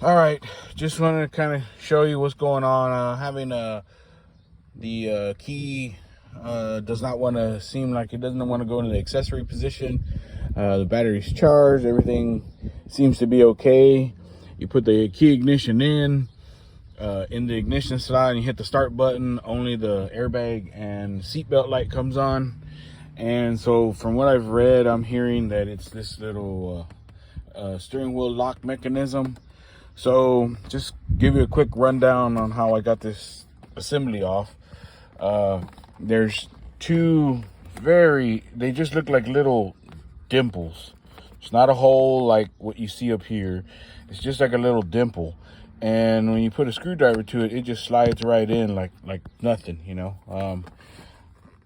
All right, just wanted to kind of show you what's going on. Having the key does not want to seem like it doesn't want to go into the accessory position. The battery's charged, everything seems to be okay. You put the key ignition in the ignition slide, and you hit the start button. Only the airbag and seatbelt light comes on. And so, from what I've read, I'm hearing that it's this little steering wheel lock mechanism. So just give you a quick rundown on how I got this assembly off. There's two they just look like little dimples. It's not a hole like what you see up here. It's just like a little dimple. And when you put a screwdriver to it, it just slides right in like nothing, you know.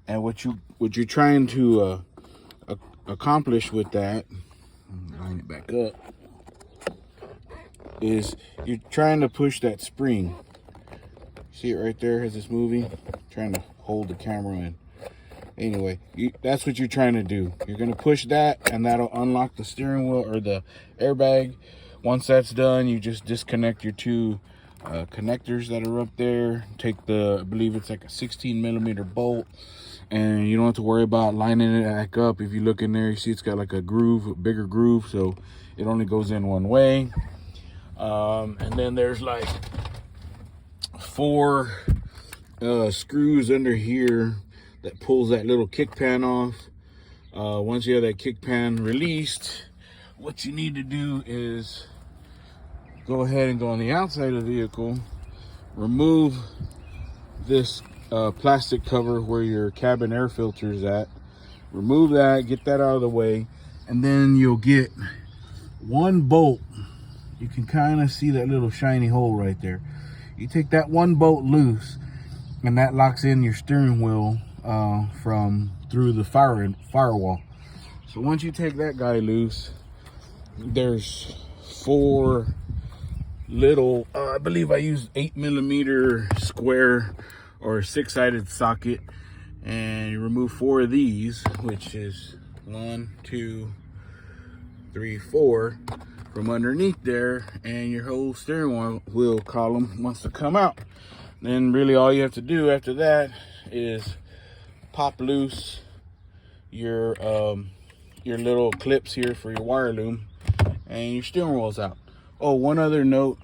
And what you're trying to accomplish with that, line it back up, is you're trying to push that spring. See it right there as it's moving? Trying to hold the camera in. Anyway, that's what you're trying to do. You're going to push that, and that'll unlock the steering wheel or the airbag. Once that's done, you just disconnect your two connectors that are up there. Take I believe it's like a 16mm bolt, and you don't have to worry about lining it back up. If you look in there, you see it's got like a groove, a bigger groove, so it only goes in one way. And then there's like 4 screws under here that pulls that little kick pan off. Once you have that kick pan released, what you need to do is go ahead and go on the outside of the vehicle, remove this plastic cover where your cabin air filter is at. Remove that, get that out of the way, and then you'll get one bolt. You can kind of see that little shiny hole right there. You take that one bolt loose, and that locks in your steering wheel from through the firewall. So once you take that guy loose, there's 4 little, I believe I used 8mm square or 6-sided socket, and you remove 4 of these, which is 1, 2, 3, 4 from underneath there, and your whole steering wheel column wants to come out. Then really all you have to do after that is pop loose your little clips here for your wire loom, and your steering wheel's out. Oh, one other note,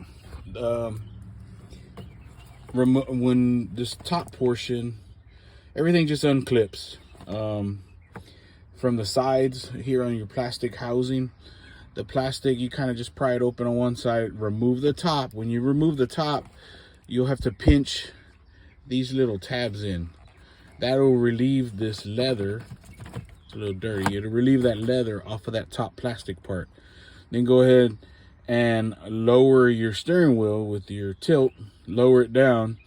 when this top portion, everything just unclips from the sides here on your plastic housing. The plastic, you kind of just pry it open on one side, remove the top. When you remove the top, you'll have to pinch these little tabs in. That'll relieve this leather. It's a little dirty. It'll relieve that leather off of that top plastic part. Then go ahead and lower your steering wheel with your tilt. Lower it down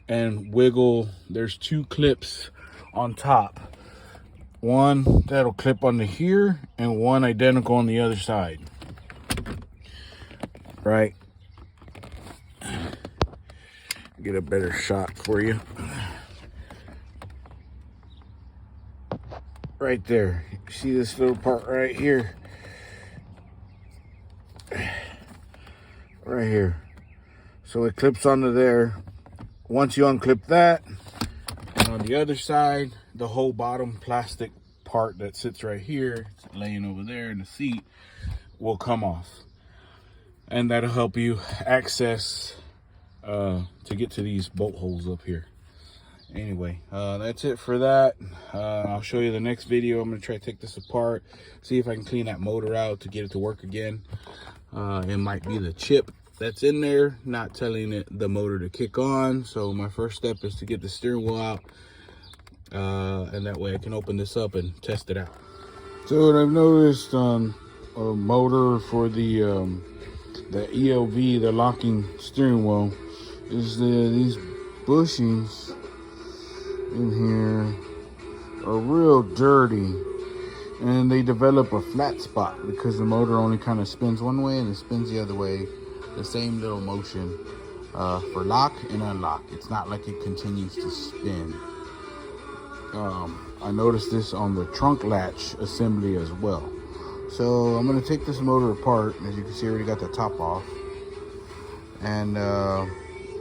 and wiggle. There's 2 clips on top. One that'll clip onto here, and one identical on the other side. Right. Get a better shot for you. Right there. See this little part right here? Right here. So it clips onto there. Once you unclip that, and on the other side, the whole bottom plastic part that sits right here, it's laying over there in the seat, will come off. And that'll help you access to get to these bolt holes up here. Anyway, that's it for that. I'll show you the next video. I'm going to try to take this apart, see if I can clean that motor out to get it to work again. It might be the chip that's in there not telling it the motor to kick on. So my first step is to get the steering wheel out, and that way I can open this up and test it out. So what I've noticed on a motor for the ELV, the locking steering wheel, is these bushings in here are real dirty, and they develop a flat spot because the motor only kind of spins one way and it spins the other way, the same little motion for lock and unlock. It's not like it continues to spin. I noticed this on the trunk latch assembly as well. So I'm going to take this motor apart. As you can see, I already got the top off. and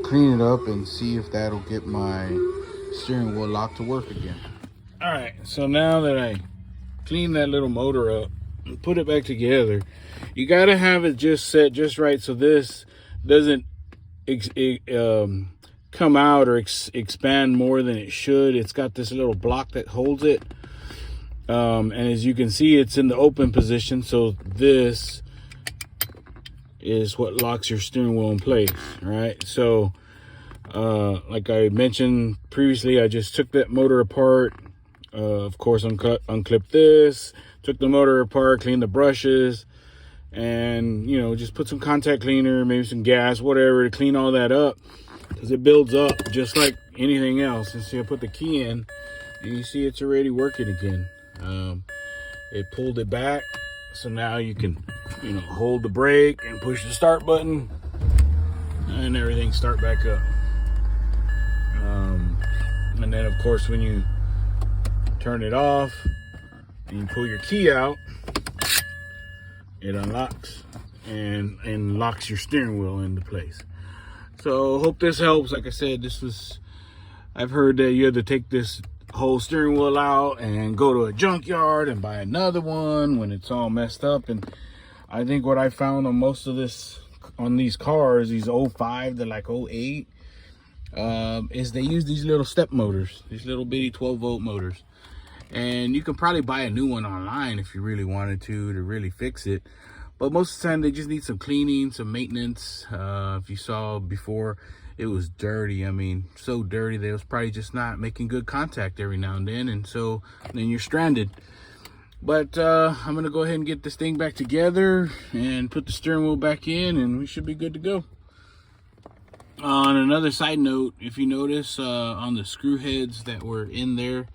clean it up and see if that'll get my steering wheel lock to work again. All right, so now that I clean that little motor up and put it back together, you got to have it just set just right so this doesn't come out or expand more than it should. It's got this little block that holds it, and as you can see, it's in the open position, so this is what locks your steering wheel in place. Right, so like I mentioned previously, I just took that motor apart, of course unclipped this, took the motor apart, cleaned the brushes, and you know, just put some contact cleaner, maybe some gas, whatever, to clean all that up, because it builds up just like anything else. And see, I put the key in and you see it's already working again. It pulled it back, so now you can, you know, hold the brake and push the start button and everything start back up. And then of course when you turn it off and you pull your key out, it unlocks and locks your steering wheel into place. So hope this helps. Like I said, I've heard that you have to take this whole steering wheel out and go to a junkyard and buy another one when it's all messed up. And I think what I found on most of this, on these cars, these 05 to like 08, is they use these little step motors, these little bitty 12-volt motors. And you can probably buy a new one online if you really wanted to really fix it. But most of the time they just need some cleaning, some maintenance. If you saw before, it was dirty. I mean, so dirty that it was probably just not making good contact every now and then. And so then you're stranded. But I'm going to go ahead and get this thing back together and put the steering wheel back in, and we should be good to go. On another side note, if you notice on the screw heads that were in there,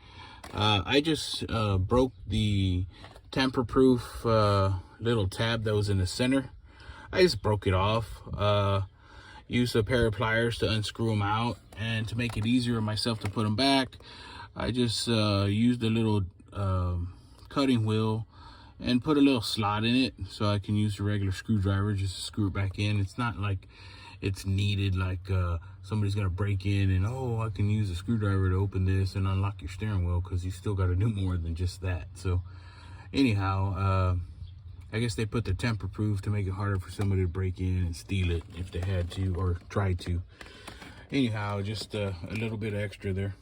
I just broke the tamper-proof little tab that was in the center. I just broke it off. Used a pair of pliers to unscrew them out, and to make it easier on myself to put them back, I just used a little cutting wheel and put a little slot in it so I can use a regular screwdriver just to screw it back in. It's not like it's needed, like somebody's gonna break in and, oh, I can use a screwdriver to open this and unlock your steering wheel, because you still got to do more than just that. So anyhow, I guess they put the tamper-proof to make it harder for somebody to break in and steal it if they had to or tried to. Anyhow, just a little bit extra there.